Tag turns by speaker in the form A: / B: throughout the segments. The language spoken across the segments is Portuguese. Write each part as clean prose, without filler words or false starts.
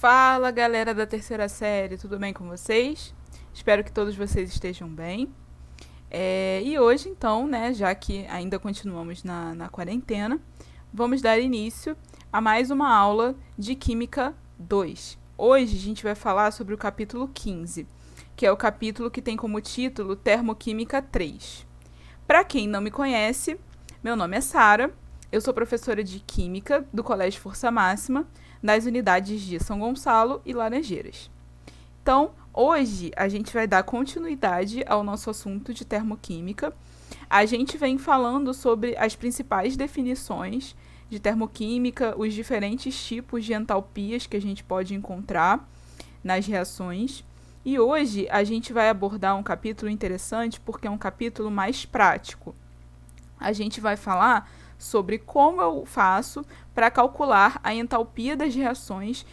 A: Fala, galera da terceira série, tudo bem com vocês? Espero que todos vocês estejam bem. E hoje, então, né, já que ainda continuamos na quarentena, vamos dar início a mais uma aula de Química 2. Hoje a gente vai falar sobre o capítulo 15, que é o capítulo que tem como título Termoquímica 3. Para quem não me conhece, meu nome é Sara, eu sou professora de Química do Colégio Força Máxima, nas unidades de São Gonçalo e Laranjeiras. Então, hoje a gente vai dar continuidade ao nosso assunto de termoquímica. A gente vem falando sobre as principais definições de termoquímica, os diferentes tipos de entalpias que a gente pode encontrar nas reações. E hoje a gente vai abordar um capítulo interessante porque é um capítulo mais prático. A gente vai falar sobre como eu faço para calcular a entalpia das reações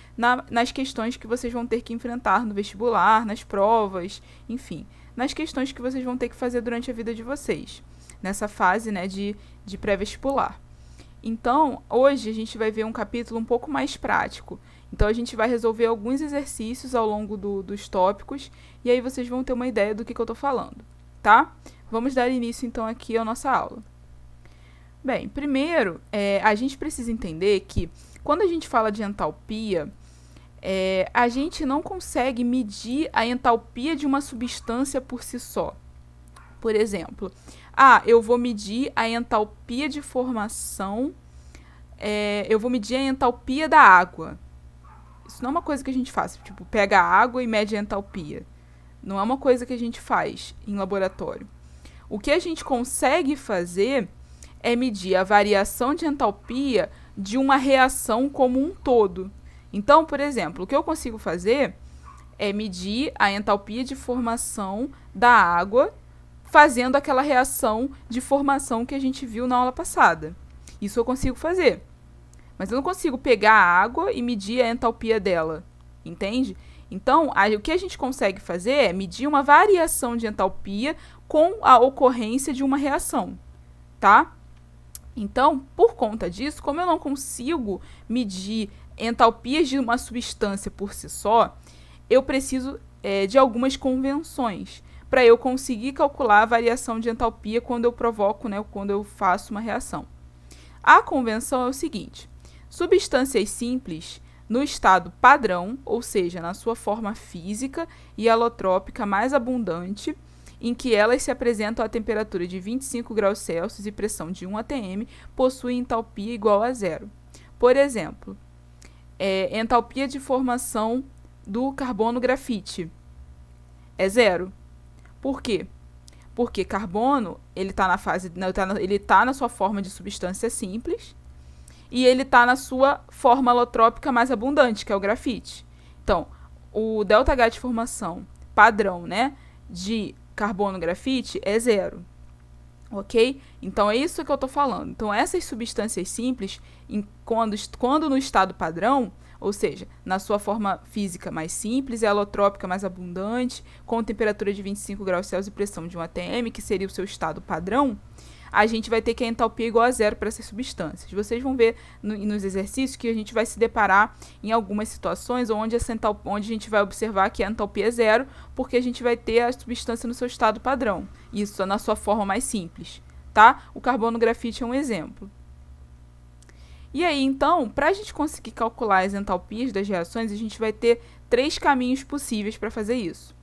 A: nas questões que vocês vão ter que enfrentar no vestibular, nas provas, enfim, nas questões que vocês vão ter que fazer durante a vida de vocês, nessa fase, né, de pré-vestibular. Então, hoje a gente vai ver um capítulo um pouco mais prático. Então, a gente vai resolver alguns exercícios ao longo dos tópicos, e aí vocês vão ter uma ideia do que eu estou falando, tá? Vamos dar início, então, aqui à nossa aula. Bem, primeiro, a gente precisa entender que quando a gente fala de entalpia, a gente não consegue medir a entalpia de uma substância por si só. Por exemplo, eu vou medir a entalpia de formação, eu vou medir a entalpia da água. Isso não é uma coisa que a gente faz, tipo, pega a água e mede a entalpia. Não é uma coisa que a gente faz em laboratório. O que a gente consegue fazer é medir a variação de entalpia de uma reação como um todo. Então, por exemplo, o que eu consigo fazer é medir a entalpia de formação da água fazendo aquela reação de formação que a gente viu na aula passada. Isso eu consigo fazer. Mas eu não consigo pegar a água e medir a entalpia dela, entende? Então, o que a gente consegue fazer é medir uma variação de entalpia com a ocorrência de uma reação, tá? Então, por conta disso, como eu não consigo medir entalpias de uma substância por si só, eu preciso de algumas convenções para eu conseguir calcular a variação de entalpia quando eu provoco, né, quando eu faço uma reação. A convenção é o seguinte: substâncias simples no estado padrão, ou seja, na sua forma física e alotrópica mais abundante, em que elas se apresentam a temperatura de 25 graus Celsius e pressão de 1 atm, possuem entalpia igual a zero. Por exemplo, entalpia de formação do carbono grafite é zero. Por quê? Porque carbono ele está na sua forma de substância simples e ele está na sua forma alotrópica mais abundante, que é o grafite. Então, o ΔH de formação padrão, né, de carbono grafite é zero, ok? Então, é isso que eu estou falando. Então, essas substâncias simples, quando no estado padrão, ou seja, na sua forma física mais simples e alotrópica mais abundante, com temperatura de 25 graus Celsius e pressão de 1 atm, que seria o seu estado padrão, a gente vai ter que a entalpia igual a zero para essas substâncias. Vocês vão ver nos exercícios que a gente vai se deparar em algumas situações onde a gente vai observar que a entalpia é zero, porque a gente vai ter a substância no seu estado padrão. Isso na sua forma mais simples, tá? O carbono grafite é um exemplo. E aí, então, para a gente conseguir calcular as entalpias das reações, a gente vai ter 3 caminhos possíveis para fazer isso.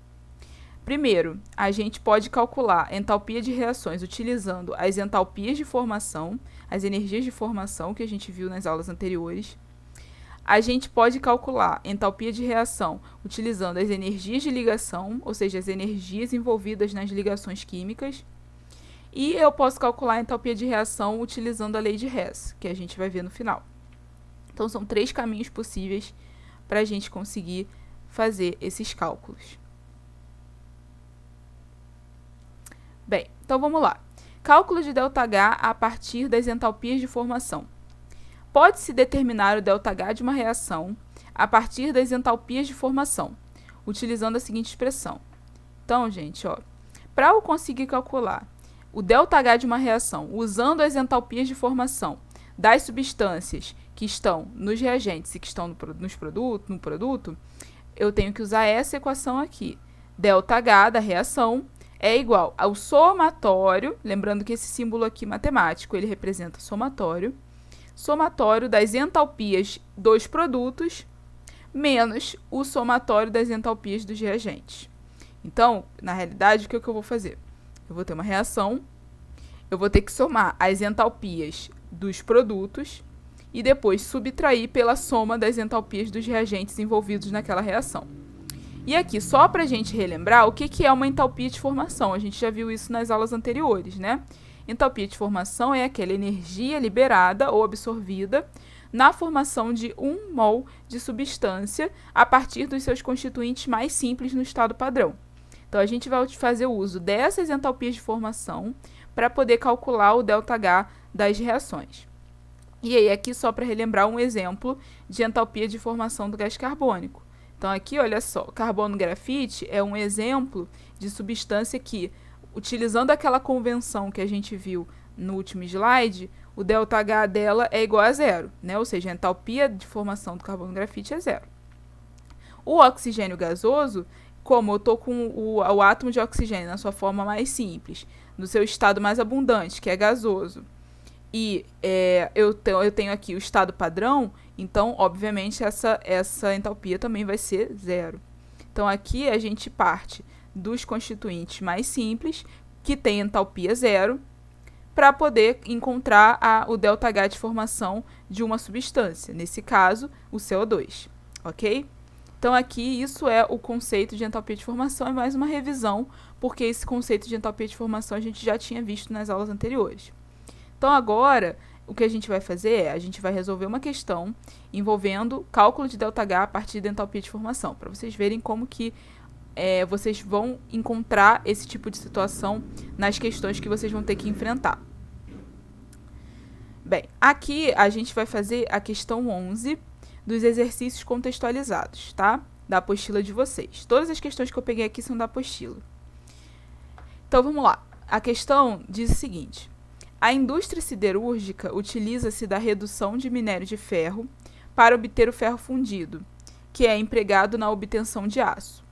A: Primeiro, a gente pode calcular entalpia de reações utilizando as entalpias de formação, as energias de formação que a gente viu nas aulas anteriores. A gente pode calcular entalpia de reação utilizando as energias de ligação, ou seja, as energias envolvidas nas ligações químicas. E eu posso calcular a entalpia de reação utilizando a lei de Hess, que a gente vai ver no final. Então, são 3 caminhos possíveis para a gente conseguir fazer esses cálculos. Bem, então vamos lá. Cálculo de ΔH a partir das entalpias de formação. Pode-se determinar o ΔH de uma reação a partir das entalpias de formação, utilizando a seguinte expressão. Então, gente, para eu conseguir calcular o ΔH de uma reação usando as entalpias de formação das substâncias que estão nos reagentes e que estão no produto, eu tenho que usar essa equação aqui. ΔH da reação é igual ao somatório, lembrando que esse símbolo aqui matemático, ele representa somatório das entalpias dos produtos menos o somatório das entalpias dos reagentes. Então, na realidade, o que eu vou fazer? Eu vou ter uma reação, eu vou ter que somar as entalpias dos produtos e depois subtrair pela soma das entalpias dos reagentes envolvidos naquela reação. E aqui, só para a gente relembrar, o que é uma entalpia de formação? A gente já viu isso nas aulas anteriores, né? Entalpia de formação é aquela energia liberada ou absorvida na formação de 1 mol de substância a partir dos seus constituintes mais simples no estado padrão. Então, a gente vai fazer o uso dessas entalpias de formação para poder calcular o ΔH das reações. E aí, aqui só para relembrar um exemplo de entalpia de formação do gás carbônico. Então, aqui, olha só, carbono-grafite é um exemplo de substância que, utilizando aquela convenção que a gente viu no último slide, o ΔH dela é igual a 0, né? Ou seja, a entalpia de formação do carbono-grafite é 0. O oxigênio gasoso, como eu estou com o átomo de oxigênio na sua forma mais simples, no seu estado mais abundante, que é gasoso, e eu tenho aqui o estado padrão, então, obviamente, essa entalpia também vai ser 0. Então, aqui a gente parte dos constituintes mais simples, que tem entalpia 0, para poder encontrar o ΔH de formação de uma substância, nesse caso, o CO2, ok? Então, aqui, isso é o conceito de entalpia de formação, é mais uma revisão, porque esse conceito de entalpia de formação a gente já tinha visto nas aulas anteriores. Então, agora, o que a gente vai fazer a gente vai resolver uma questão envolvendo cálculo de ΔH a partir da entalpia de formação, para vocês verem como que vocês vão encontrar esse tipo de situação nas questões que vocês vão ter que enfrentar. Bem, aqui a gente vai fazer a questão 11 dos exercícios contextualizados, tá? Da apostila de vocês. Todas as questões que eu peguei aqui são da apostila. Então, vamos lá. A questão diz o seguinte: a indústria siderúrgica utiliza-se da redução de minério de ferro para obter o ferro fundido, que é empregado na obtenção de aço.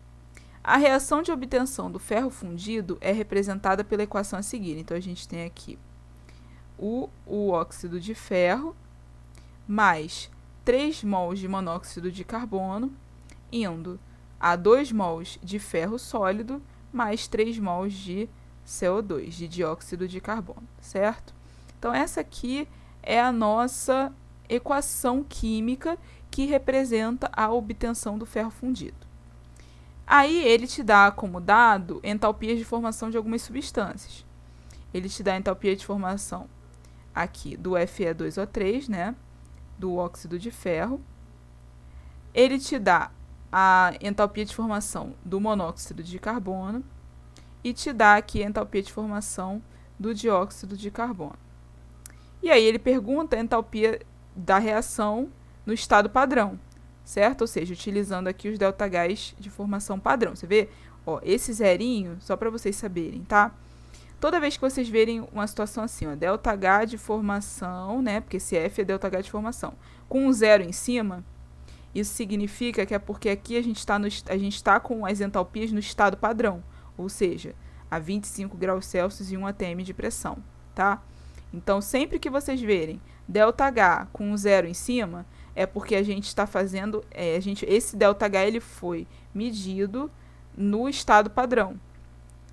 A: A reação de obtenção do ferro fundido é representada pela equação a seguir. Então, a gente tem aqui o óxido de ferro mais 3 mols de monóxido de carbono indo a 2 mols de ferro sólido mais 3 mols de CO2, de dióxido de carbono, certo? Então, essa aqui é a nossa equação química que representa a obtenção do ferro fundido. Aí, ele te dá como dado entalpias de formação de algumas substâncias. Ele te dá a entalpia de formação aqui do Fe2O3, né? Do óxido de ferro. Ele te dá a entalpia de formação do monóxido de carbono e te dá aqui a entalpia de formação do dióxido de carbono. E aí ele pergunta a entalpia da reação no estado padrão, certo? Ou seja, utilizando aqui os ΔHs de formação padrão. Você vê? Ó, esse zerinho, só para vocês saberem, tá? Toda vez que vocês verem uma situação assim, ó, ΔH de formação, né? Porque esse F é ΔH de formação, com um zero em cima, isso significa que é porque aqui a gente está com as entalpias no estado padrão, ou seja, a 25 graus Celsius e 1 atm de pressão, tá? Então, sempre que vocês verem ΔH com um zero em cima, é porque a gente está fazendo, esse ΔH ele foi medido no estado padrão,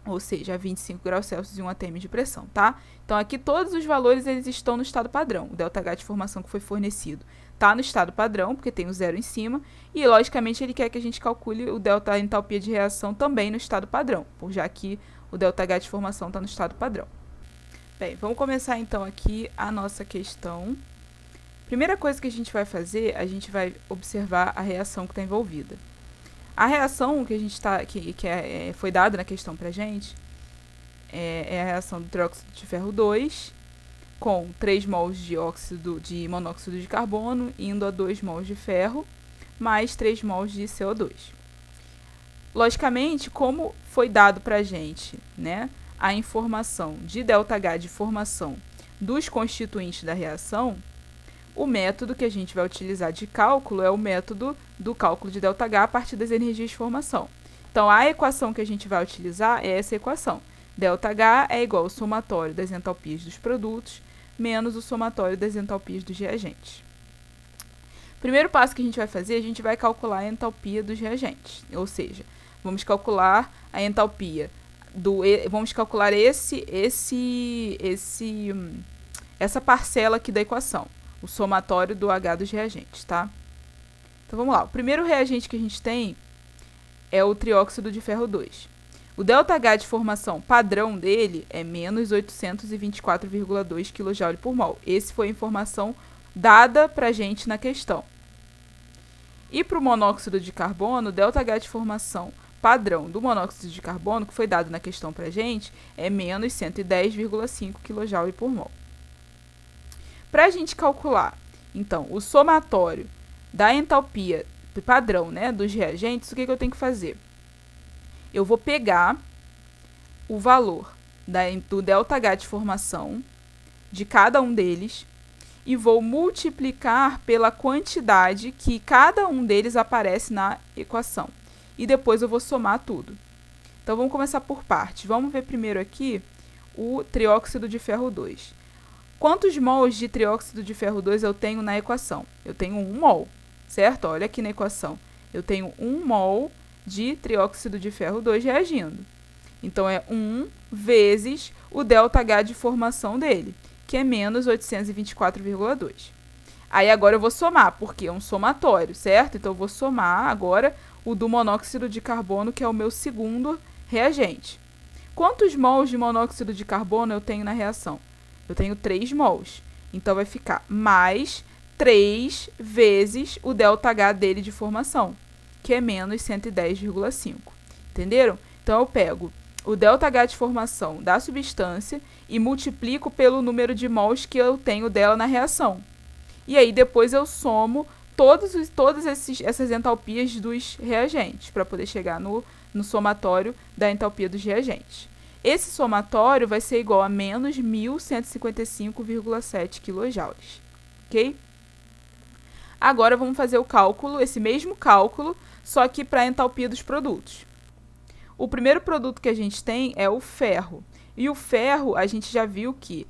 A: ou seja, a 25 graus Celsius e 1 atm de pressão, tá? Então, aqui todos os valores eles estão no estado padrão. O ΔH de formação que foi fornecido está no estado padrão, porque tem o zero em cima, e, logicamente, ele quer que a gente calcule o ΔH entalpia de reação também no estado padrão, já que o ΔH de formação está no estado padrão. Bem, vamos começar, então, aqui a nossa questão. Primeira coisa que a gente vai fazer, a gente vai observar a reação que está envolvida. A reação que a gente foi dada na questão para a gente é a reação do trióxido de ferro 2 com 3 mols de monóxido de carbono indo a 2 mols de ferro mais 3 mols de CO2. Logicamente, como foi dado para a gente, né, a informação de ΔH de formação dos constituintes da reação, O método que a gente vai utilizar de cálculo é o método do cálculo de ΔH a partir das energias de formação. Então, a equação que a gente vai utilizar é essa equação. ΔH é igual ao somatório das entalpias dos produtos menos o somatório das entalpias dos reagentes. Primeiro passo que a gente vai fazer, a gente vai calcular a entalpia dos reagentes. Ou seja, vamos calcular a entalpia vamos calcular essa parcela aqui da equação, o somatório do H dos reagentes, tá? Então vamos lá. O primeiro reagente que a gente tem é o trióxido de ferro 2. O ΔH de formação padrão dele é menos 824,2 kJ por mol. Essa foi a informação dada para a gente na questão. E para o monóxido de carbono, o ΔH de formação padrão do monóxido de carbono, que foi dado na questão para a gente, é menos 110,5 kJ por mol. Para a gente calcular, então, o somatório da entalpia padrão, né, dos reagentes, o que eu tenho que fazer? Eu vou pegar o valor do ΔH de formação de cada um deles e vou multiplicar pela quantidade que cada um deles aparece na equação. E depois eu vou somar tudo. Então, vamos começar por partes. Vamos ver primeiro aqui o trióxido de ferro 2. Quantos mols de trióxido de ferro 2 eu tenho na equação? Eu tenho 1 mol, certo? Olha aqui na equação. Eu tenho 1 mol de trióxido de ferro 2 reagindo. Então, é 1 vezes o ΔH de formação dele, que é menos 824,2. Aí, agora eu vou somar, porque é um somatório, certo? Então, eu vou somar agora o do monóxido de carbono, que é o meu segundo reagente. Quantos mols de monóxido de carbono eu tenho na reação? Eu tenho 3 mols. Então, vai ficar mais 3 vezes o ΔH dele de formação, que é menos 110,5. Entenderam? Então, eu pego o ΔH de formação da substância e multiplico pelo número de mols que eu tenho dela na reação. E aí, depois eu somo todas essas entalpias dos reagentes, para poder chegar no somatório da entalpia dos reagentes. Esse somatório vai ser igual a menos 1.155,7 kJ. Ok? Agora, vamos fazer o cálculo, esse mesmo cálculo, só que para a entalpia dos produtos. O primeiro produto que a gente tem é o ferro. E o ferro, a gente já viu que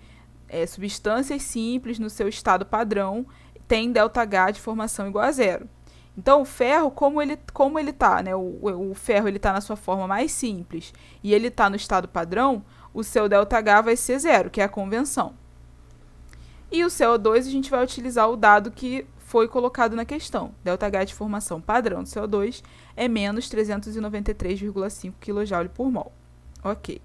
A: substâncias simples no seu estado padrão tem ΔH de formação igual a zero. Então, o ferro, como ele está, né? O ferro está na sua forma mais simples e ele está no estado padrão, o seu ΔH vai ser zero, que é a convenção. E o CO2, a gente vai utilizar o dado que foi colocado na questão. ΔH de formação padrão do CO2 é menos 393,5 kJ por mol. Ok.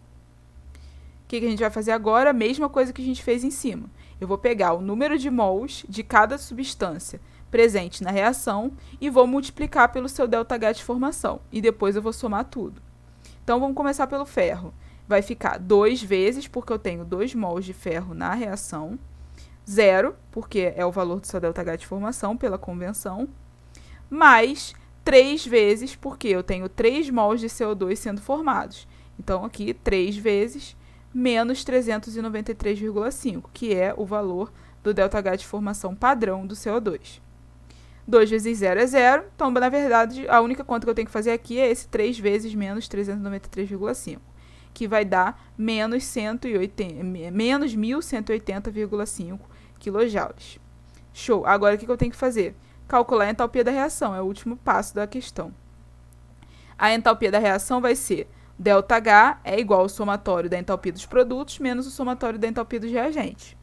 A: O que a gente vai fazer agora? A mesma coisa que a gente fez em cima. Eu vou pegar o número de mols de cada substância presente na reação e vou multiplicar pelo seu ΔH de formação. E depois eu vou somar tudo. Então, vamos começar pelo ferro. Vai ficar 2 vezes, porque eu tenho 2 mols de ferro na reação. 0, porque é o valor do seu ΔH de formação pela convenção. Mais 3 vezes, porque eu tenho 3 mols de CO2 sendo formados. Então, aqui, 3 vezes menos 393,5, que é o valor do ΔH de formação padrão do CO2. 2 vezes 0 é 0, então, na verdade, a única conta que eu tenho que fazer aqui é esse 3 vezes menos 393,5, que vai dar menos 1.180,5 kJ. Show! Agora, o que eu tenho que fazer? Calcular a entalpia da reação, é o último passo da questão. A entalpia da reação vai ser ΔH é igual ao somatório da entalpia dos produtos menos o somatório da entalpia dos reagentes.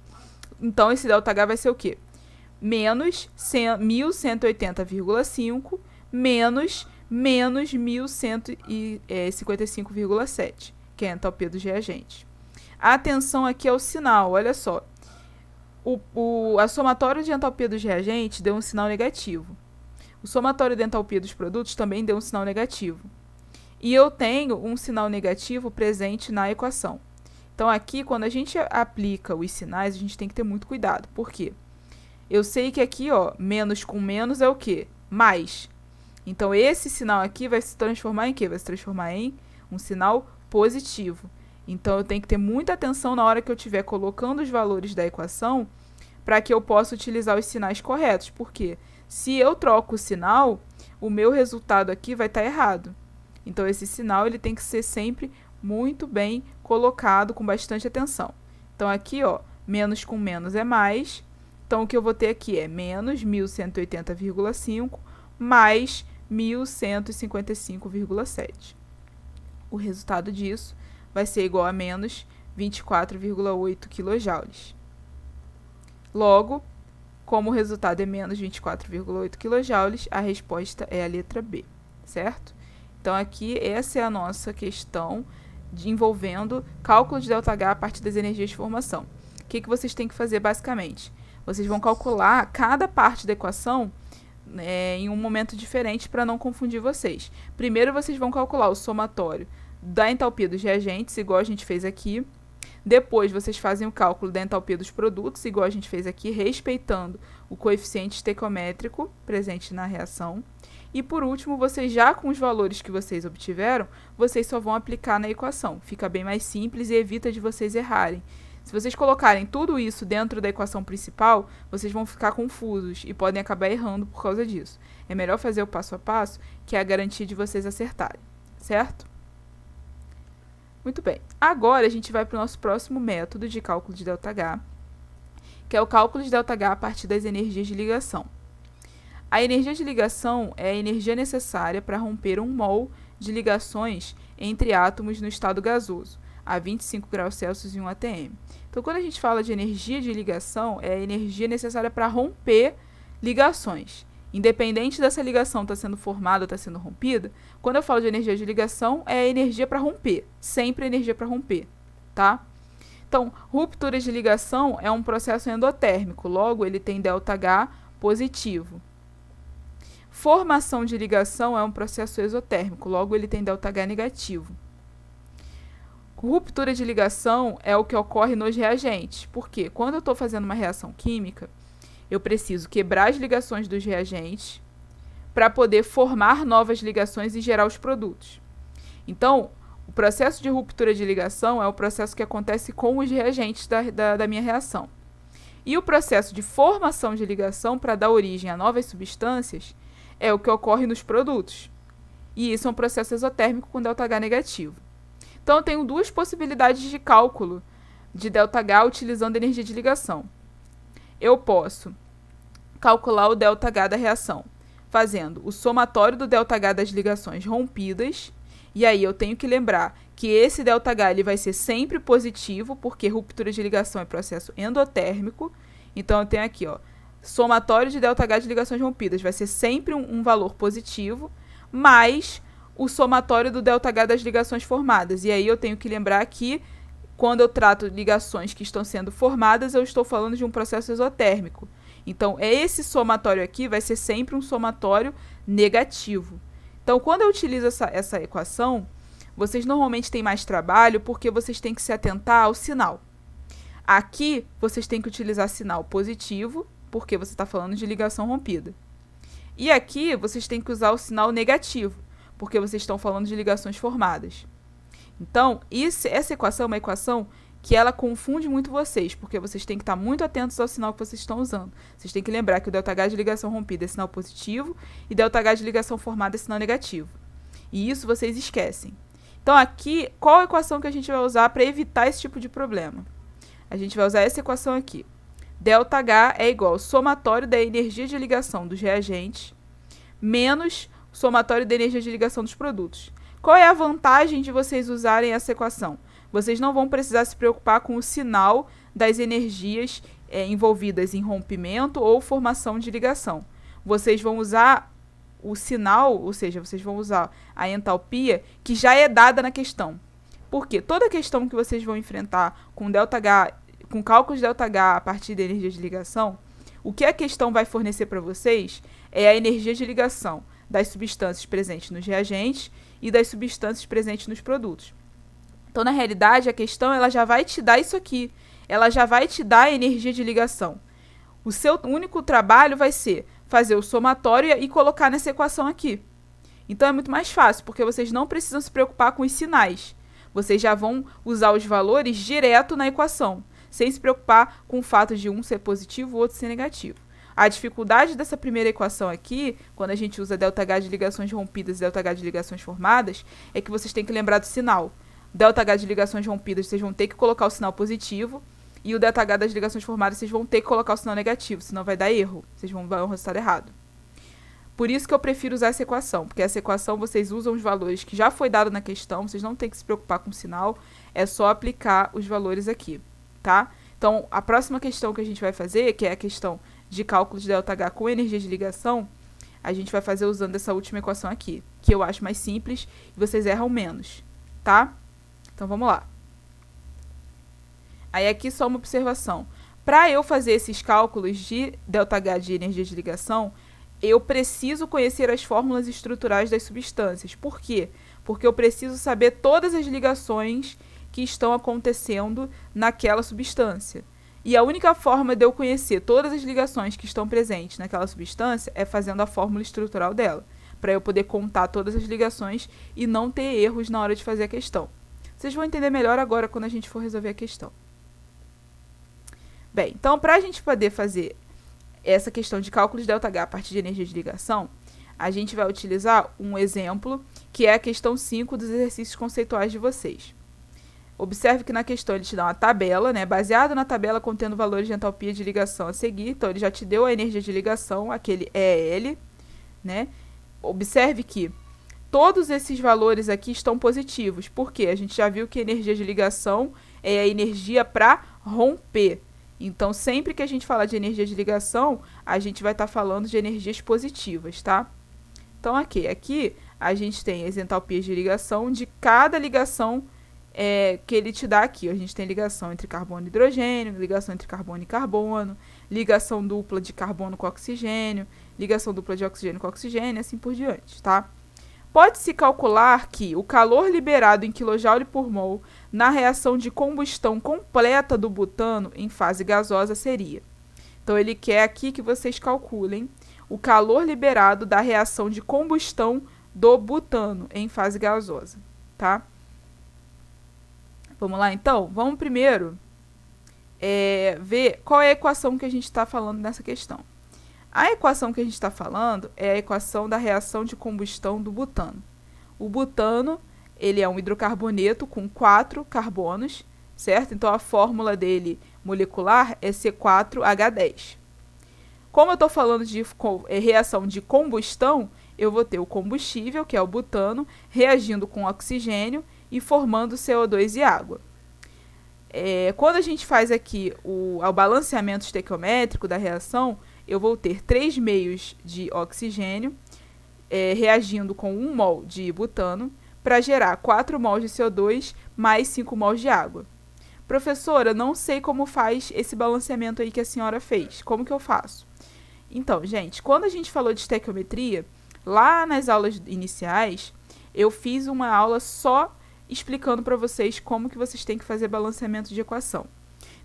A: Então, esse ΔH vai ser o quê? Menos 1.180,5 menos 1.155,7, que é a entalpia dos reagentes. A atenção aqui ao sinal, olha só. A somatório de entalpia dos reagentes deu um sinal negativo. O somatório de entalpia dos produtos também deu um sinal negativo. E eu tenho um sinal negativo presente na equação. Então, aqui, quando a gente aplica os sinais, a gente tem que ter muito cuidado. Por quê? Eu sei que aqui, ó, menos com menos é o quê? Mais. Então, esse sinal aqui vai se transformar em quê? Vai se transformar em um sinal positivo. Então, eu tenho que ter muita atenção na hora que eu estiver colocando os valores da equação para que eu possa utilizar os sinais corretos. Porque se eu troco o sinal, o meu resultado aqui vai estar errado. Então, esse sinal ele tem que ser sempre muito bem colocado, com bastante atenção. Então, aqui, ó, menos com menos é mais. Então, o que eu vou ter aqui é menos 1180,5 mais 1155,7. O resultado disso vai ser igual a menos 24,8 kJ. Logo, como o resultado é menos 24,8 kJ, a resposta é a letra B, certo? Então, aqui, essa é a nossa questão envolvendo cálculo de ΔH a partir das energias de formação. O que vocês têm que fazer, basicamente? Vocês vão calcular cada parte da equação em um momento diferente para não confundir vocês. Primeiro, vocês vão calcular o somatório da entalpia dos reagentes, igual a gente fez aqui. Depois, vocês fazem o cálculo da entalpia dos produtos, igual a gente fez aqui, respeitando o coeficiente estequiométrico presente na reação. E, por último, vocês já com os valores que vocês obtiveram, vocês só vão aplicar na equação. Fica bem mais simples e evita de vocês errarem. Se vocês colocarem tudo isso dentro da equação principal, vocês vão ficar confusos e podem acabar errando por causa disso. É melhor fazer o passo a passo, que é a garantia de vocês acertarem, certo? Muito bem. Agora, a gente vai para o nosso próximo método de cálculo de ΔH, que é o cálculo de ΔH a partir das energias de ligação. A energia de ligação é a energia necessária para romper 1 mol de ligações entre átomos no estado gasoso, a 25 graus Celsius e 1 atm. Então, quando a gente fala de energia de ligação, é a energia necessária para romper ligações. Independente dessa ligação estar sendo formada ou estar sendo rompida, quando eu falo de energia de ligação, é a energia para romper. Sempre energia para romper, tá? Então, ruptura de ligação é um processo endotérmico, logo ele tem ΔH positivo. Formação de ligação é um processo exotérmico, logo ele tem ΔH negativo. Ruptura de ligação é o que ocorre nos reagentes, porque quando eu estou fazendo uma reação química, eu preciso quebrar as ligações dos reagentes para poder formar novas ligações e gerar os produtos. Então, o processo de ruptura de ligação é o processo que acontece com os reagentes da minha reação. E o processo de formação de ligação para dar origem a novas substâncias é o que ocorre nos produtos. E isso é um processo exotérmico com ΔH negativo. Então, eu tenho duas possibilidades de cálculo de ΔH utilizando energia de ligação. Eu posso calcular o ΔH da reação fazendo o somatório do ΔH das ligações rompidas. E aí eu tenho que lembrar que esse ΔH ele vai ser sempre positivo, porque ruptura de ligação é processo endotérmico. Então, eu tenho aqui, ó, somatório de ΔH de ligações rompidas vai ser sempre um valor positivo, mais o somatório do ΔH das ligações formadas. E aí eu tenho que lembrar que, quando eu trato ligações que estão sendo formadas, eu estou falando de um processo exotérmico. Então, esse somatório aqui vai ser sempre um somatório negativo. Então, quando eu utilizo essa equação, vocês normalmente têm mais trabalho porque vocês têm que se atentar ao sinal. Aqui, vocês têm que utilizar sinal positivo, porque você está falando de ligação rompida. E aqui, vocês têm que usar o sinal negativo, porque vocês estão falando de ligações formadas. Então, essa equação é uma equação que ela confunde muito vocês, porque vocês têm que estar muito atentos ao sinal que vocês estão usando. Vocês têm que lembrar que o ΔH de ligação rompida é sinal positivo e ΔH de ligação formada é sinal negativo. E isso vocês esquecem. Então, aqui, qual a equação que a gente vai usar para evitar esse tipo de problema? A gente vai usar essa equação aqui. ΔH é igual ao somatório da energia de ligação dos reagentes menos o somatório da energia de ligação dos produtos. Qual é a vantagem de vocês usarem essa equação? Vocês não vão precisar se preocupar com o sinal das energias envolvidas em rompimento ou formação de ligação. Vocês vão usar o sinal, ou seja, vocês vão usar a entalpia que já é dada na questão. Porque toda questão que vocês vão enfrentar com ΔH, com cálculos de ΔH a partir da energia de ligação, o que a questão vai fornecer para vocês é a energia de ligação das substâncias presentes nos reagentes e das substâncias presentes nos produtos. Então, na realidade, a questão ela já vai te dar isso aqui. Ela já vai te dar a energia de ligação. O seu único trabalho vai ser fazer o somatório e colocar nessa equação aqui. Então, é muito mais fácil, porque vocês não precisam se preocupar com os sinais. Vocês já vão usar os valores direto na equação. sem se preocupar com o fato de um ser positivo e o outro ser negativo. A dificuldade dessa primeira equação aqui, quando a gente usa ΔH de ligações rompidas e ΔH de ligações formadas, é que vocês têm que lembrar do sinal. ΔH de ligações rompidas, vocês vão ter que colocar o sinal positivo, e o ΔH das ligações formadas, vocês vão ter que colocar o sinal negativo, senão vai dar erro, vocês vão dar um resultado errado. Por isso que eu prefiro usar essa equação, porque essa equação vocês usam os valores que já foi dado na questão, vocês não tem que se preocupar com o sinal, é só aplicar os valores aqui, tá? Então, a próxima questão que a gente vai fazer, que é a questão de cálculo de ΔH com energia de ligação, a gente vai fazer usando essa última equação aqui, que eu acho mais simples e vocês erram menos, tá? Então, vamos lá. Aí, aqui só uma observação. Para eu fazer esses cálculos de ΔH de energia de ligação, eu preciso conhecer as fórmulas estruturais das substâncias. Por quê? Porque eu preciso saber todas as ligações que estão acontecendo naquela substância. E a única forma de eu conhecer todas as ligações que estão presentes naquela substância é fazendo a fórmula estrutural dela, para eu poder contar todas as ligações e não ter erros na hora de fazer a questão. Vocês vão entender melhor agora quando a gente for resolver a questão. Bem, então, para a gente poder fazer essa questão de cálculo de ΔH a partir de energia de ligação, a gente vai utilizar um exemplo, que é a questão 5 dos exercícios conceituais de vocês. Observe que na questão ele te dá uma tabela, né, baseado na tabela contendo valores de entalpia de ligação a seguir. Então, ele já te deu a energia de ligação, aquele EL, né? Observe que todos esses valores aqui estão positivos. Por quê? A gente já viu que a energia de ligação é a energia para romper. Então, sempre que a gente falar de energia de ligação, a gente vai estar falando de energias positivas, tá? Então, aqui a gente tem as entalpias de ligação de cada ligação que ele te dá aqui. A gente tem ligação entre carbono e hidrogênio, ligação entre carbono e carbono, ligação dupla de carbono com oxigênio, ligação dupla de oxigênio com oxigênio, assim por diante, tá? Pode-se calcular que o calor liberado em kJ por mol na reação de combustão completa do butano em fase gasosa seria. Então, ele quer aqui que vocês calculem o calor liberado da reação de combustão do butano em fase gasosa, tá? Vamos lá, então? Vamos primeiro ver qual é a equação que a gente está falando nessa questão. A equação que a gente está falando é a equação da reação de combustão do butano. O butano, ele é um hidrocarboneto com 4 carbonos, certo? Então, a fórmula dele molecular é C4H10. Como eu estou falando de reação de combustão, eu vou ter o combustível, que é o butano, reagindo com oxigênio e formando CO2 e água. Quando a gente faz aqui o balanceamento estequiométrico da reação, eu vou ter 3 meios de oxigênio reagindo com 1 mol de butano para gerar 4 mols de CO2 mais 5 mols de água. Professora, não sei como faz esse balanceamento aí que a senhora fez. Como que eu faço? Então, gente, quando a gente falou de estequiometria, lá nas aulas iniciais, eu fiz uma aula só explicando para vocês como que vocês têm que fazer balanceamento de equação.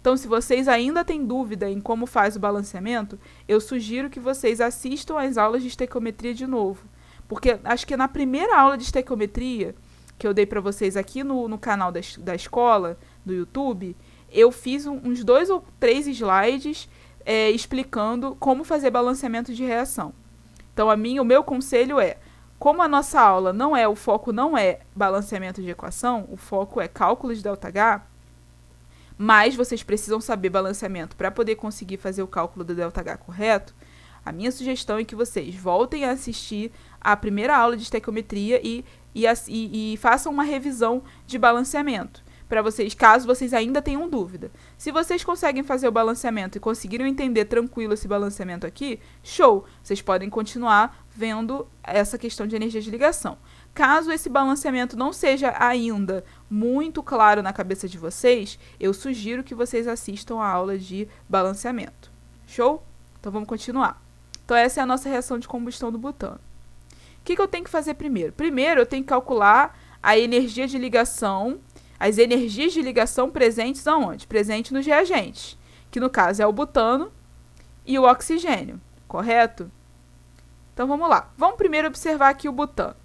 A: Então, se vocês ainda têm dúvida em como faz o balanceamento, eu sugiro que vocês assistam às aulas de estequiometria de novo. Porque acho que na primeira aula de estequiometria que eu dei para vocês aqui no canal da escola, do YouTube, eu fiz uns 2 ou 3 slides explicando como fazer balanceamento de reação. Então, o meu conselho é, como a nossa aula o foco não é balanceamento de equação, o foco é cálculo de ΔH, mas vocês precisam saber balanceamento para poder conseguir fazer o cálculo do ΔH correto, a minha sugestão é que vocês voltem a assistir a primeira aula de estequiometria e façam uma revisão de balanceamento, para vocês, caso vocês ainda tenham dúvida. Se vocês conseguem fazer o balanceamento e conseguiram entender tranquilo esse balanceamento aqui, show! Vocês podem continuar vendo essa questão de energia de ligação. Caso esse balanceamento não seja ainda muito claro na cabeça de vocês, eu sugiro que vocês assistam a aula de balanceamento. Show? Então, vamos continuar. Então, essa é a nossa reação de combustão do butano. O que eu tenho que fazer primeiro? Primeiro, eu tenho que calcular a energia de ligação, as energias de ligação presentes aonde? Presentes nos reagentes, que no caso é o butano e o oxigênio, correto? Então, vamos lá. Vamos primeiro observar aqui o butano.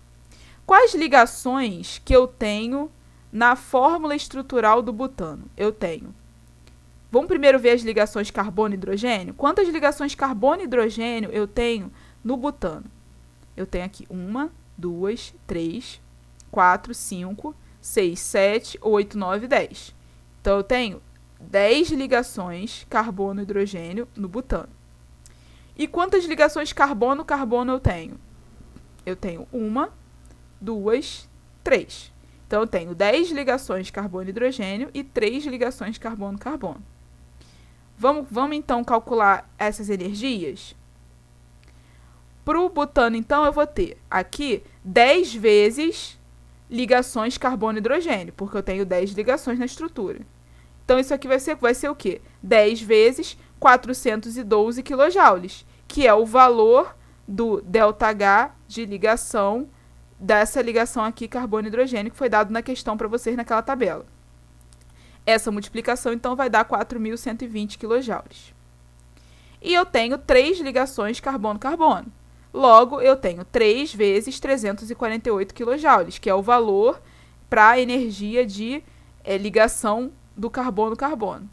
A: Quais ligações que eu tenho na fórmula estrutural do butano? Eu tenho Vamos primeiro ver as ligações carbono-hidrogênio? Quantas ligações carbono-hidrogênio eu tenho no butano? Eu tenho aqui 1, 2, 3, 4, 5, 6, 7, 8, 9, 10. Então, eu tenho 10 ligações carbono-hidrogênio no butano. E quantas ligações carbono-carbono eu tenho? Eu tenho 1, 2, 3. Então, eu tenho 10 ligações carbono-hidrogênio e 3 ligações carbono-carbono. Vamos então calcular essas energias? Para o butano, então, eu vou ter aqui 10 vezes ligações carbono-hidrogênio, porque eu tenho 10 ligações na estrutura. Então, isso aqui vai ser o quê? 10 vezes 412 kJ, que é o valor do ΔH de ligação dessa ligação aqui carbono-hidrogênio, que foi dado na questão para vocês naquela tabela. Essa multiplicação, então, vai dar 4.120 kJ. E eu tenho 3 ligações carbono-carbono. Logo, eu tenho 3 vezes 348 kJ, que é o valor para a energia de ligação do carbono-carbono.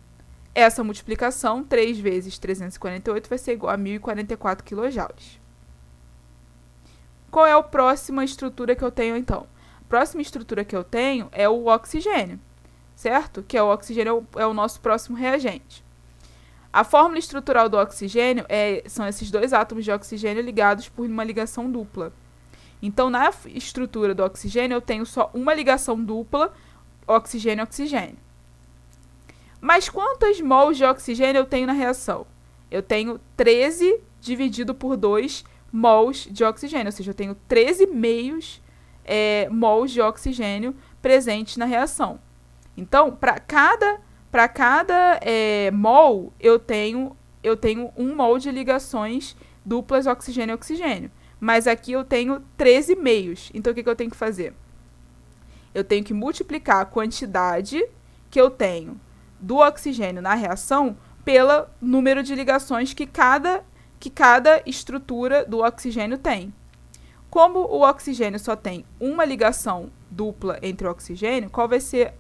A: Essa multiplicação, 3 vezes 348, vai ser igual a 1.044 kJ. Qual é a próxima estrutura que eu tenho, então? A próxima estrutura que eu tenho é o oxigênio, certo? Que é o oxigênio é o nosso próximo reagente. A fórmula estrutural do oxigênio são esses dois átomos de oxigênio ligados por uma ligação dupla. Então, na estrutura do oxigênio, eu tenho só uma ligação dupla, oxigênio-oxigênio. Mas quantas mols de oxigênio eu tenho na reação? Eu tenho 13 dividido por 2 mols de oxigênio, ou seja, eu tenho 13 meios mols de oxigênio presentes na reação. Então, para cada mol, eu tenho 1 mol de ligações duplas oxigênio-oxigênio. Mas aqui eu tenho 13 meios. Então, o que eu tenho que fazer? Eu tenho que multiplicar a quantidade que eu tenho do oxigênio na reação pelo número de ligações que cada estrutura do oxigênio tem. Como o oxigênio só tem uma ligação dupla entre o oxigênio, qual vai ser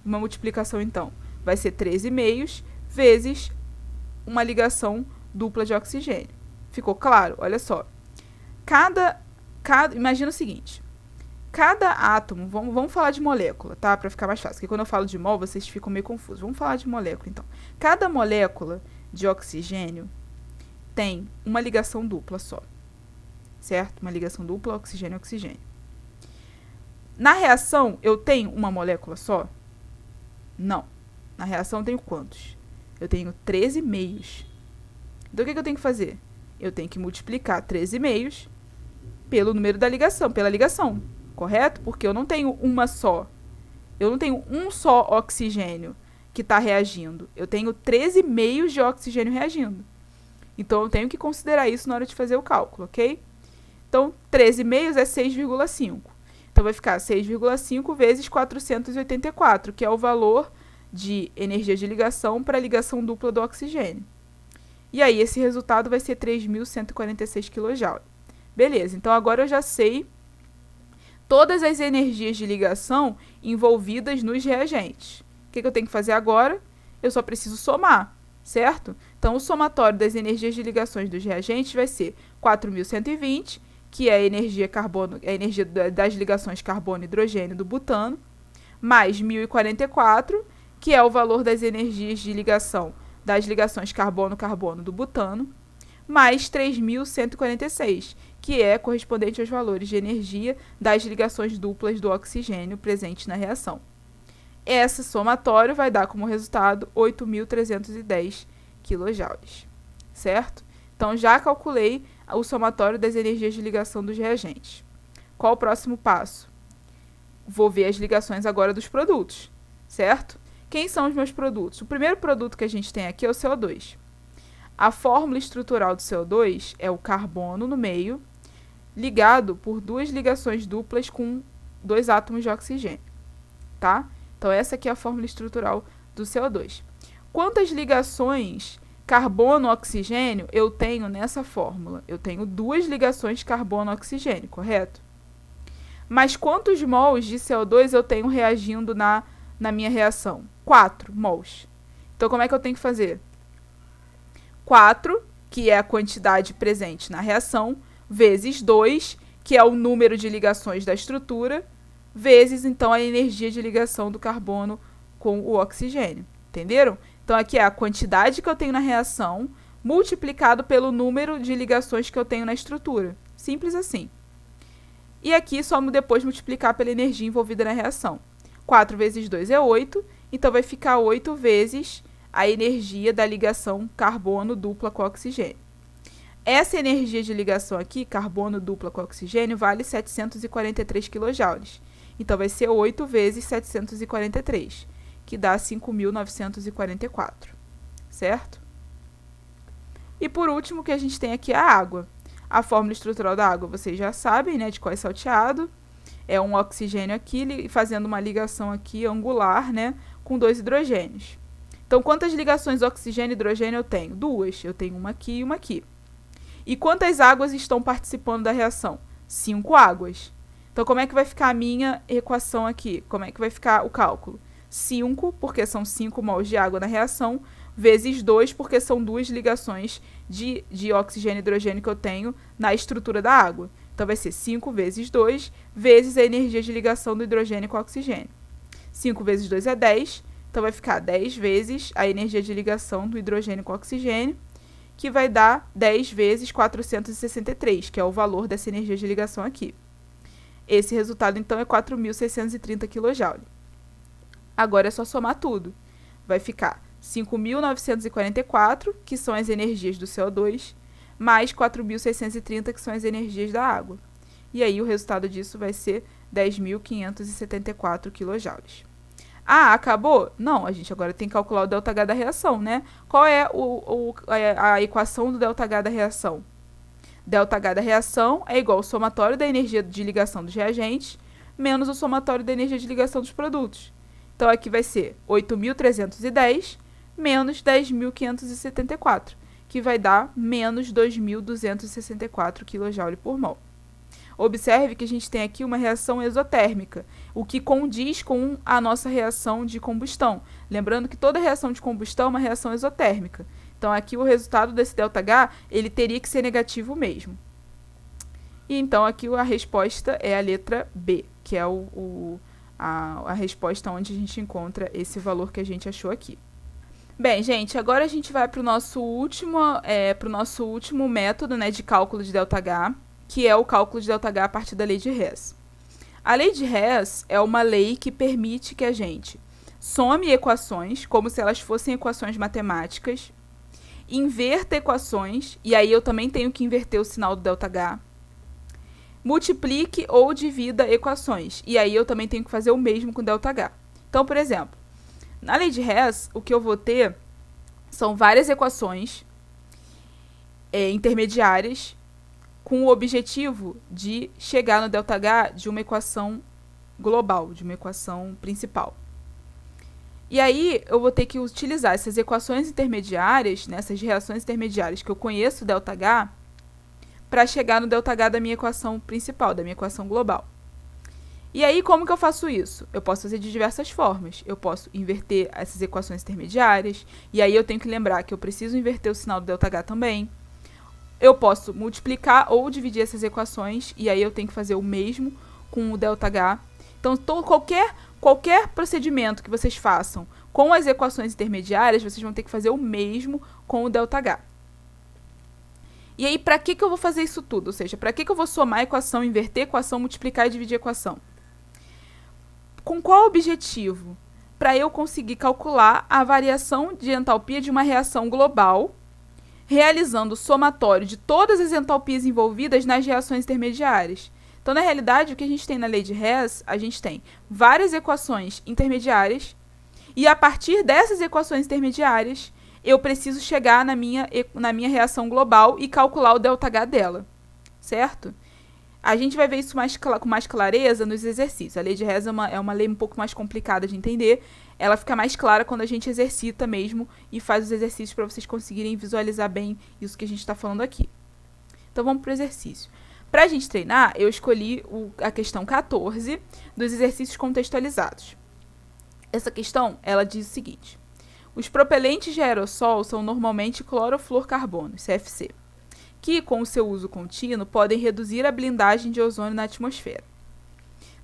A: uma multiplicação, então? Vai ser 13 meios vezes uma ligação dupla de oxigênio. Ficou claro? Olha só. Imagina o seguinte. Cada átomo, vamos falar de molécula, tá? Para ficar mais fácil, porque quando eu falo de mol, vocês ficam meio confusos. Vamos falar de molécula, então. Cada molécula de oxigênio tem uma ligação dupla só, certo? Uma ligação dupla oxigênio-oxigênio. Na reação, eu tenho uma molécula só? Não. Na reação, eu tenho quantos? Eu tenho 13 meios. Então, o que eu tenho que fazer? Eu tenho que multiplicar 13 meios pelo número da ligação, pela ligação, correto? Porque eu não tenho uma só. Eu não tenho um só oxigênio que está reagindo. Eu tenho 13 meios de oxigênio reagindo. Então, eu tenho que considerar isso na hora de fazer o cálculo, ok? Então, 13 meios é 6,5. Então, vai ficar 6,5 vezes 484, que é o valor de energia de ligação para a ligação dupla do oxigênio. E aí, esse resultado vai ser 3.146 kJ. Beleza, então agora eu já sei todas as energias de ligação envolvidas nos reagentes. O que eu tenho que fazer agora? Eu só preciso somar, certo? Então, o somatório das energias de ligações dos reagentes vai ser 4.120, que é a energia das ligações carbono e hidrogênio do butano, mais 1.044, que é o valor das energias de ligação das ligações carbono-carbono do butano, mais 3.146, que é correspondente aos valores de energia das ligações duplas do oxigênio presentes na reação. Esse somatório vai dar como resultado 8.310 kJ, certo? Então, já calculei o somatório das energias de ligação dos reagentes. Qual o próximo passo? Vou ver as ligações agora dos produtos, certo? Quem são os meus produtos? O primeiro produto que a gente tem aqui é o CO2. A fórmula estrutural do CO2 é o carbono no meio, ligado por 2 ligações duplas com 2 átomos de oxigênio, tá? Então, essa aqui é a fórmula estrutural do CO2. Quantas ligações carbono-oxigênio eu tenho nessa fórmula? Eu tenho 2 ligações carbono-oxigênio, correto? Mas quantos mols de CO2 eu tenho reagindo na minha reação? 4 mols. Então, como é que eu tenho que fazer? 4, que é a quantidade presente na reação, vezes 2, que é o número de ligações da estrutura, vezes, então, a energia de ligação do carbono com o oxigênio. Entenderam? Então, aqui é a quantidade que eu tenho na reação, multiplicado pelo número de ligações que eu tenho na estrutura. Simples assim. E aqui, só depois multiplicar pela energia envolvida na reação. 4 vezes 2 é 8, então vai ficar 8 vezes a energia da ligação carbono dupla com oxigênio. Essa energia de ligação aqui, carbono dupla com oxigênio, vale 743 kJ. Então, vai ser 8 vezes 743, que dá 5.944, certo? E por último, o que a gente tem aqui é a água. A fórmula estrutural da água vocês já sabem, né, de qual é salteado. É um oxigênio aqui fazendo uma ligação aqui angular, né, com 2 hidrogênios. Então, quantas ligações oxigênio e hidrogênio eu tenho? 2. Eu tenho uma aqui e uma aqui. E quantas águas estão participando da reação? 5 águas. Então, como é que vai ficar a minha equação aqui? Como é que vai ficar o cálculo? 5, porque são 5 mols de água na reação, vezes 2, porque são 2 ligações de oxigênio e hidrogênio que eu tenho na estrutura da água. Então, vai ser 5 vezes 2, vezes a energia de ligação do hidrogênio com o oxigênio. 5 vezes 2 é 10, então vai ficar 10 vezes a energia de ligação do hidrogênio com o oxigênio, que vai dar 10 vezes 463, que é o valor dessa energia de ligação aqui. Esse resultado, então, é 4.630 kJ. Agora é só somar tudo. Vai ficar 5.944, que são as energias do CO2, mais 4.630, que são as energias da água. E aí o resultado disso vai ser 10.574 kJ. Ah, acabou? Não, a gente agora tem que calcular o ΔH da reação, né? Qual é a equação do ΔH da reação? ΔH da reação é igual ao somatório da energia de ligação dos reagentes menos o somatório da energia de ligação dos produtos. Então, aqui vai ser 8.310 menos 10.574, que vai dar menos 2.264 kJ por mol. Observe que a gente tem aqui uma reação exotérmica, o que condiz com a nossa reação de combustão. Lembrando que toda reação de combustão é uma reação exotérmica. Então, aqui o resultado desse ΔH, ele teria que ser negativo mesmo. E então, aqui a resposta é a letra B, que é a resposta onde a gente encontra esse valor que a gente achou aqui. Bem, gente, agora a gente vai para o nosso último método, né, de cálculo de ΔH, que é o cálculo de ΔH a partir da lei de Hess. A lei de Hess é uma lei que permite que a gente some equações, como se elas fossem equações matemáticas, inverta equações, e aí eu também tenho que inverter o sinal do ΔH, multiplique ou divida equações, e aí eu também tenho que fazer o mesmo com ΔH. Então, por exemplo, na lei de Hess, o que eu vou ter são várias equações intermediárias com o objetivo de chegar no ΔH de uma equação global, de uma equação principal. E aí, eu vou ter que utilizar essas equações intermediárias, né, essas reações intermediárias que eu conheço ΔH, para chegar no ΔH da minha equação principal, da minha equação global. E aí, como que eu faço isso? Eu posso fazer de diversas formas. Eu posso inverter essas equações intermediárias, e aí eu tenho que lembrar que eu preciso inverter o sinal do ΔH também. Eu posso multiplicar ou dividir essas equações, e aí eu tenho que fazer o mesmo com o ΔH. Então, qualquer procedimento que vocês façam com as equações intermediárias, vocês vão ter que fazer o mesmo com o ΔH. E aí, para que eu vou fazer isso tudo? Ou seja, para que eu vou somar a equação, inverter a equação, multiplicar e dividir a equação? Com qual objetivo? Para eu conseguir calcular a variação de entalpia de uma reação global, realizando o somatório de todas as entalpias envolvidas nas reações intermediárias. Então, na realidade, o que a gente tem na lei de Hess, a gente tem várias equações intermediárias, e a partir dessas equações intermediárias, eu preciso chegar na minha reação global e calcular o ΔH dela, certo? A gente vai ver isso com mais clareza nos exercícios. A lei de Hess é uma lei um pouco mais complicada de entender. Ela fica mais clara quando a gente exercita mesmo e faz os exercícios para vocês conseguirem visualizar bem isso que a gente está falando aqui. Então, vamos para o exercício. Para a gente treinar, eu escolhi a questão 14 dos exercícios contextualizados. Essa questão, ela diz o seguinte: Os propelentes de aerossol são normalmente clorofluorcarbonos, CFC, que, com o seu uso contínuo, podem reduzir a blindagem de ozônio na atmosfera.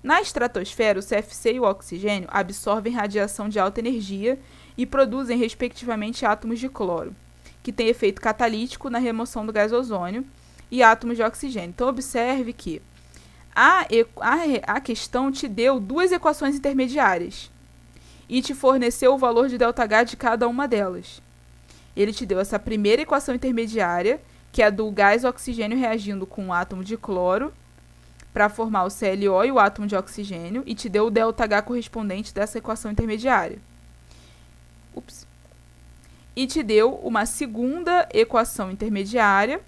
A: Na estratosfera, o CFC e o oxigênio absorvem radiação de alta energia e produzem, respectivamente, átomos de cloro, que têm efeito catalítico na remoção do gás ozônio, e átomos de oxigênio. Então, observe que a questão te deu duas equações intermediárias e te forneceu o valor de ΔH de cada uma delas. Ele te deu essa primeira equação intermediária, que é do gás oxigênio reagindo com um átomo de cloro para formar o ClO e o átomo de oxigênio, e te deu o ΔH correspondente dessa equação intermediária. E te deu uma segunda equação intermediária,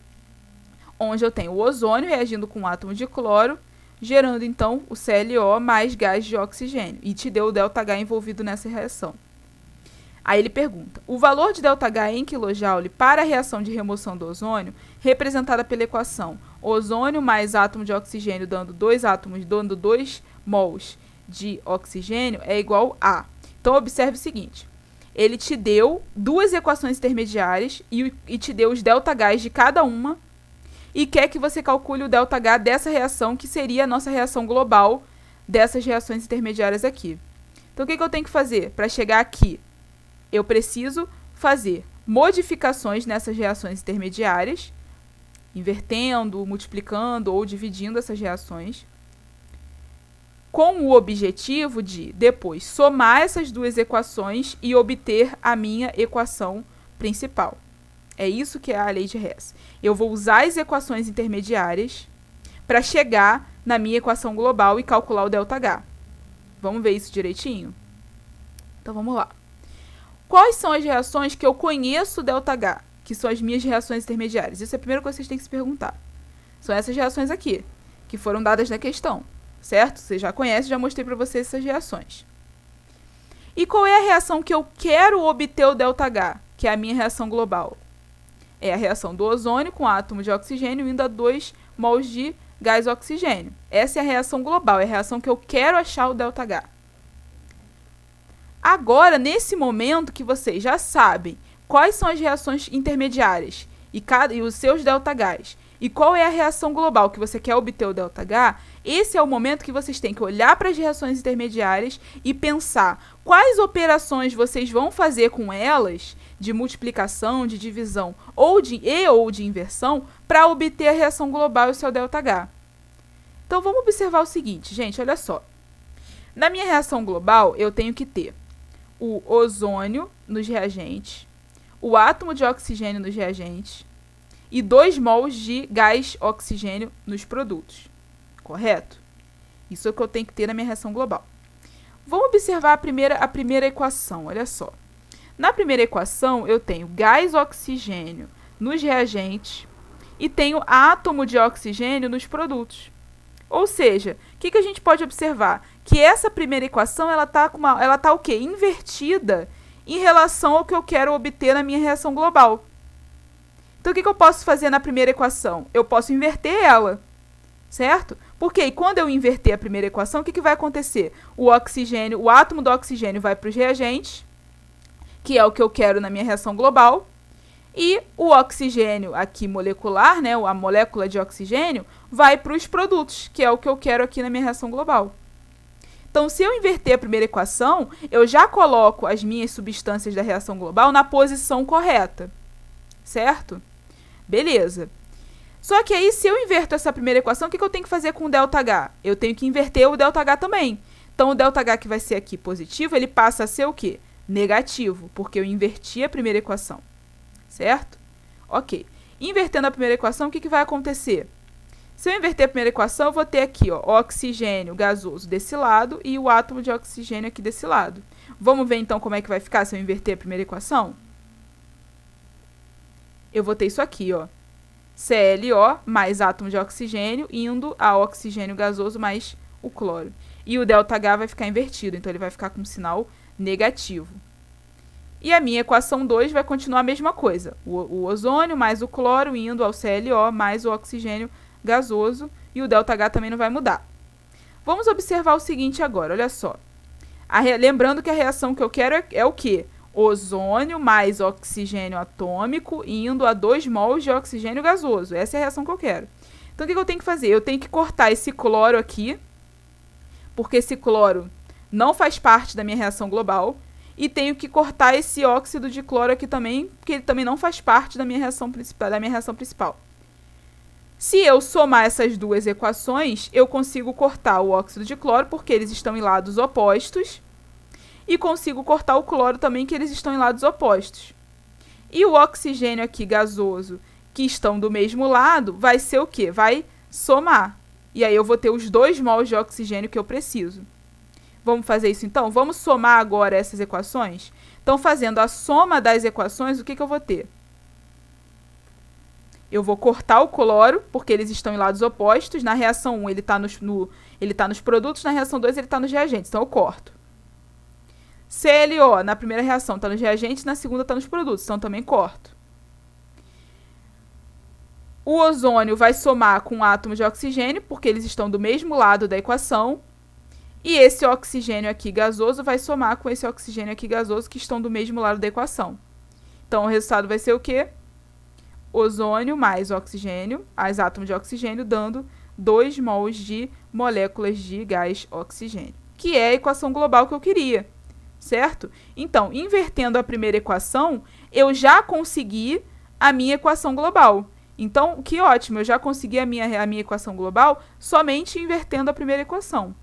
A: onde eu tenho o ozônio reagindo com um átomo de cloro, gerando então o ClO mais gás de oxigênio, e te deu o ΔH envolvido nessa reação. Aí ele pergunta, o valor de ΔH em kJ para a reação de remoção do ozônio, representada pela equação ozônio mais átomo de oxigênio dando 2 átomos, dando 2 mols de oxigênio, é igual a. Então, observe o seguinte, ele te deu duas equações intermediárias e te deu os ΔHs de cada uma, e quer que você calcule o ΔH dessa reação, que seria a nossa reação global dessas reações intermediárias aqui. Então, o que eu tenho que fazer para chegar aqui? Eu preciso fazer modificações nessas reações intermediárias, invertendo, multiplicando ou dividindo essas reações, com o objetivo de depois somar essas duas equações e obter a minha equação principal. É isso que é a lei de Hess. Eu vou usar as equações intermediárias para chegar na minha equação global e calcular o ΔH. Vamos ver isso direitinho? Então, vamos lá. Quais são as reações que eu conheço ΔH, que são as minhas reações intermediárias? Isso é a primeira coisa que vocês têm que se perguntar. São essas reações aqui, que foram dadas na questão, certo? Você já conhece, já mostrei para vocês essas reações. E qual é a reação que eu quero obter o ΔH, que é a minha reação global? É a reação do ozônio com átomo de oxigênio indo a 2 mols de gás oxigênio. Essa é a reação global, é a reação que eu quero achar o ΔH. Agora, nesse momento que vocês já sabem quais são as reações intermediárias e os seus ΔHs, e qual é a reação global que você quer obter o ΔH, esse é o momento que vocês têm que olhar para as reações intermediárias e pensar quais operações vocês vão fazer com elas, de multiplicação, de divisão ou de inversão, para obter a reação global e o seu ΔH. Então, vamos observar o seguinte, gente, olha só. Na minha reação global, eu tenho que ter o ozônio nos reagentes, o átomo de oxigênio nos reagentes e 2 mols de gás oxigênio nos produtos. Correto? Isso é o que eu tenho que ter na minha reação global. Vamos observar a primeira equação, olha só. Na primeira equação, eu tenho gás oxigênio nos reagentes e tenho átomo de oxigênio nos produtos. Ou seja, o que a gente pode observar? Que essa primeira equação, ela tá o quê? Invertida em relação ao que eu quero obter na minha reação global. Então, o que eu posso fazer na primeira equação? Eu posso inverter ela, certo? Porque quando eu inverter a primeira equação, o que vai acontecer? O átomo do oxigênio vai para os reagentes, que é o que eu quero na minha reação global, e o oxigênio aqui molecular, né, a molécula de oxigênio, vai para os produtos, que é o que eu quero aqui na minha reação global. Então, se eu inverter a primeira equação, eu já coloco as minhas substâncias da reação global na posição correta, certo? Beleza. Só que aí, se eu inverto essa primeira equação, o que eu tenho que fazer com o ΔH? Eu tenho que inverter o ΔH também. Então, o ΔH que vai ser aqui positivo, ele passa a ser o quê? Negativo, porque eu inverti a primeira equação, certo? Ok. Invertendo a primeira equação, o que vai acontecer? Se eu inverter a primeira equação, eu vou ter aqui, ó, oxigênio gasoso desse lado e o átomo de oxigênio aqui desse lado. Vamos ver, então, como é que vai ficar se eu inverter a primeira equação? Eu vou ter isso aqui, ó. ClO mais átomo de oxigênio indo a oxigênio gasoso mais o cloro. E o ΔH vai ficar invertido, então ele vai ficar com sinal negativo. E a minha equação 2 vai continuar a mesma coisa. O ozônio mais o cloro indo ao ClO mais o oxigênio gasoso, e o ΔH também não vai mudar. Vamos observar o seguinte agora, olha só. Lembrando que a reação que eu quero é o quê? ozônio mais oxigênio atômico indo a 2 mols de oxigênio gasoso. Essa é a reação que eu quero. Então, o que eu tenho que fazer? Eu tenho que cortar esse cloro aqui, porque esse cloro não faz parte da minha reação global. E tenho que cortar esse óxido de cloro aqui também, porque ele também não faz parte da minha reação principal. Se eu somar essas duas equações, eu consigo cortar o óxido de cloro, porque eles estão em lados opostos. E consigo cortar o cloro também, que eles estão em lados opostos. E o oxigênio aqui gasoso, que estão do mesmo lado, vai ser o quê? Vai somar. E aí eu vou ter os 2 mols de oxigênio que eu preciso. Vamos fazer isso então? Vamos somar agora essas equações? Então, fazendo a soma das equações, o que eu vou ter? Eu vou cortar o cloro, porque eles estão em lados opostos. Na reação 1, ele está nos produtos, na reação 2, ele está nos reagentes. Então, eu corto. ClO, na primeira reação, está nos reagentes, na segunda está nos produtos. Então, também corto. O ozônio vai somar com o átomo de oxigênio, porque eles estão do mesmo lado da equação. E esse oxigênio aqui gasoso vai somar com esse oxigênio aqui gasoso, que estão do mesmo lado da equação. Então, o resultado vai ser o quê? Ozônio mais oxigênio, mais átomo de oxigênio, dando 2 mols de moléculas de gás oxigênio, que é a equação global que eu queria, certo? Então, invertendo a primeira equação, eu já consegui a minha equação global. Então, que ótimo, eu já consegui a minha equação global somente invertendo a primeira equação.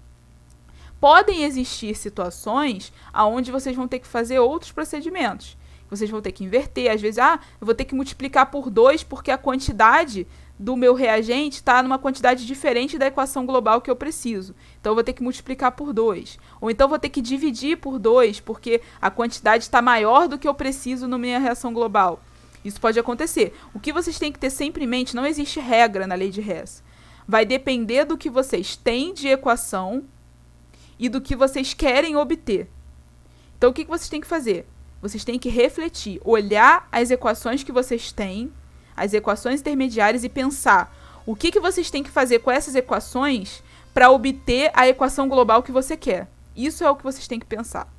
A: Podem existir situações onde vocês vão ter que fazer outros procedimentos. Vocês vão ter que inverter, às vezes, eu vou ter que multiplicar por 2 porque a quantidade do meu reagente está numa quantidade diferente da equação global que eu preciso. Então, eu vou ter que multiplicar por 2. Ou então, vou ter que dividir por 2 porque a quantidade está maior do que eu preciso na minha reação global. Isso pode acontecer. O que vocês têm que ter sempre em mente, não existe regra na lei de Hess. Vai depender do que vocês têm de equação e do que vocês querem obter. Então, o que vocês têm que fazer? Vocês têm que refletir, olhar as equações que vocês têm, as equações intermediárias e pensar o que vocês têm que fazer com essas equações para obter a equação global que você quer. Isso é o que vocês têm que pensar.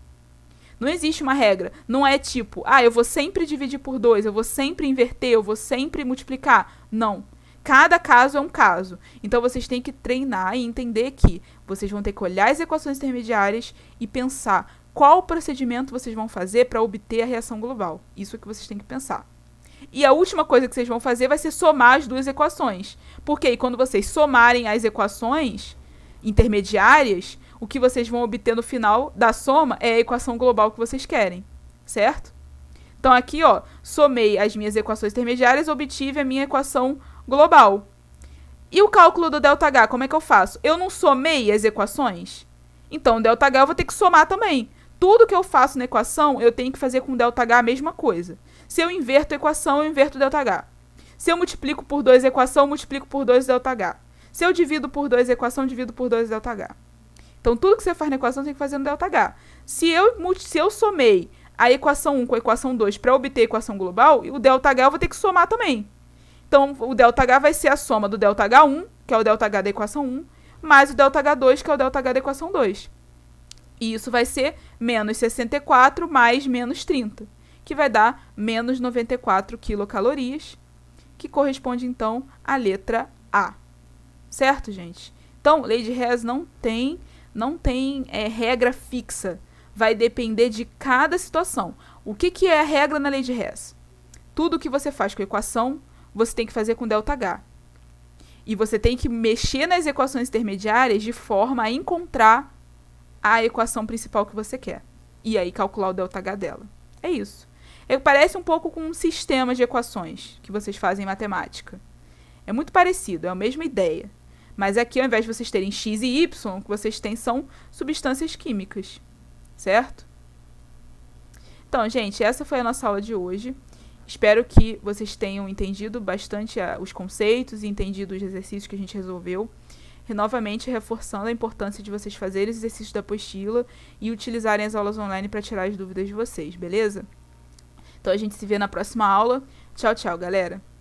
A: Não existe uma regra. Não é tipo, eu vou sempre dividir por 2, eu vou sempre inverter, eu vou sempre multiplicar. Não. Cada caso é um caso. Então, vocês têm que treinar e entender que vocês vão ter que olhar as equações intermediárias e pensar qual procedimento vocês vão fazer para obter a reação global. Isso é que vocês têm que pensar. E a última coisa que vocês vão fazer vai ser somar as duas equações. Porque aí, quando vocês somarem as equações intermediárias, o que vocês vão obter no final da soma é a equação global que vocês querem. Certo? Então, aqui, somei as minhas equações intermediárias, obtive a minha equação global. E o cálculo do ΔH, como é que eu faço? Eu não somei as equações? Então, o ΔH eu vou ter que somar também. Tudo que eu faço na equação, eu tenho que fazer com o ΔH a mesma coisa. Se eu inverto a equação, eu inverto o ΔH. Se eu multiplico por 2 a equação, eu multiplico por 2 o ΔH. Se eu divido por 2 a equação, eu divido por 2 o ΔH. Então, tudo que você faz na equação, você tem que fazer no ΔH. Se eu somei a equação 1 com a equação 2 para obter a equação global, o ΔH eu vou ter que somar também. Então, o ΔH vai ser a soma do ΔH1, que é o ΔH da equação 1, mais o ΔH2, que é o ΔH da equação 2. E isso vai ser menos 64 mais menos 30, que vai dar menos 94 quilocalorias, que corresponde, então, à letra A. Certo, gente? Então, lei de Hess não tem regra fixa. Vai depender de cada situação. O que é a regra na lei de Hess? Tudo que você faz com a equação, você tem que fazer com ΔH. E você tem que mexer nas equações intermediárias de forma a encontrar a equação principal que você quer. E aí calcular o ΔH dela. É isso. Parece um pouco com um sistema de equações que vocês fazem em matemática. É muito parecido, é a mesma ideia. Mas aqui, ao invés de vocês terem x e y, o que vocês têm são substâncias químicas. Certo? Então, gente, essa foi a nossa aula de hoje. Espero que vocês tenham entendido bastante os conceitos e entendido os exercícios que a gente resolveu. E, novamente, reforçando a importância de vocês fazerem os exercícios da apostila e utilizarem as aulas online para tirar as dúvidas de vocês, beleza? Então, a gente se vê na próxima aula. Tchau, tchau, galera!